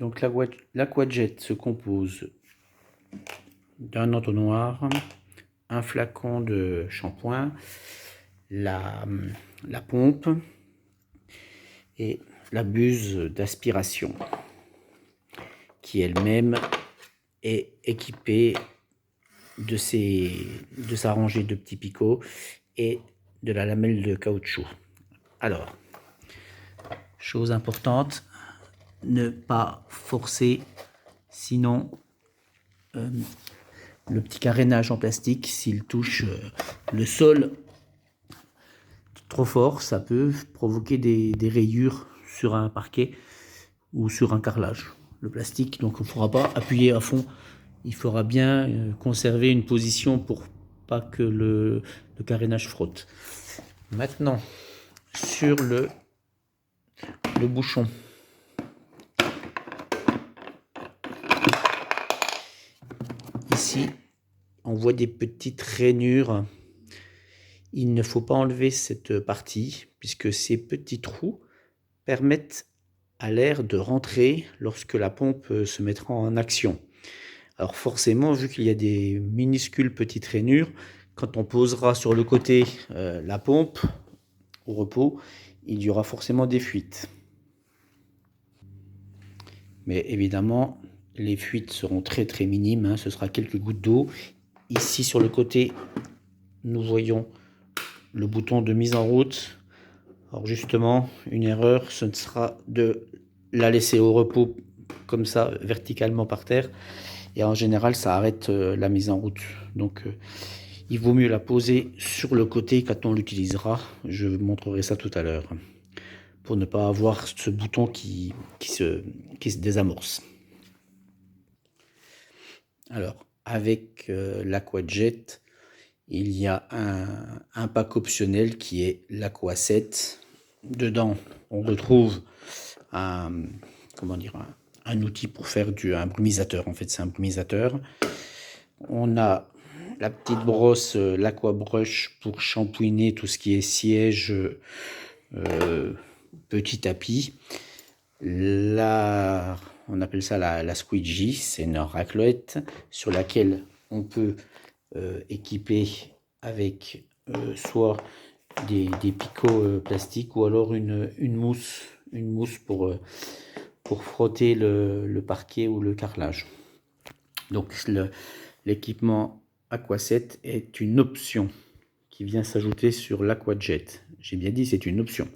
Donc l'Aquajet se compose d'un entonnoir, un flacon de shampoing, la pompe et la buse d'aspiration qui elle-même est équipée de sa rangée de petits picots et de la lamelle de caoutchouc. Alors, chose importante, ne pas forcer, sinon le petit carénage en plastique, s'il touche le sol trop fort, ça peut provoquer des rayures sur un parquet ou sur un carrelage. Le plastique, donc il ne faudra pas appuyer à fond, il faudra bien conserver une position pour pas que le carénage frotte. Maintenant, sur le bouchon, ici, on voit des petites rainures. Il ne faut pas enlever cette partie puisque ces petits trous permettent à l'air de rentrer lorsque la pompe se mettra en action. Alors forcément, vu qu'il y a des minuscules petites rainures, quand on posera sur le côté la pompe au repos, il y aura forcément des fuites. Mais évidemment, les fuites seront très minimes, hein, ce sera quelques gouttes d'eau. Ici sur le côté, nous voyons le bouton de mise en route. Alors justement, une erreur, ce sera de la laisser au repos comme ça, verticalement par terre. Et en général, ça arrête la mise en route. Donc, il vaut mieux la poser sur le côté quand on l'utilisera. Je vous montrerai ça tout à l'heure. Pour ne pas avoir ce bouton qui se désamorce. Alors, avec l'Aquajet, il y a un pack optionnel qui est l'Aqua7. Dedans, on retrouve un outil pour faire un brumisateur. En fait, c'est un brumisateur. On a la petite brosse, l'Aqua-Brush pour shampouiner tout ce qui est siège, petit tapis. On appelle ça la squeegee, c'est une raclette sur laquelle on peut équiper avec soit des picots plastiques ou alors une mousse pour frotter le parquet ou le carrelage. Donc l'équipement Aqua7 est une option qui vient s'ajouter sur l'Aquajet. J'ai bien dit, c'est une option.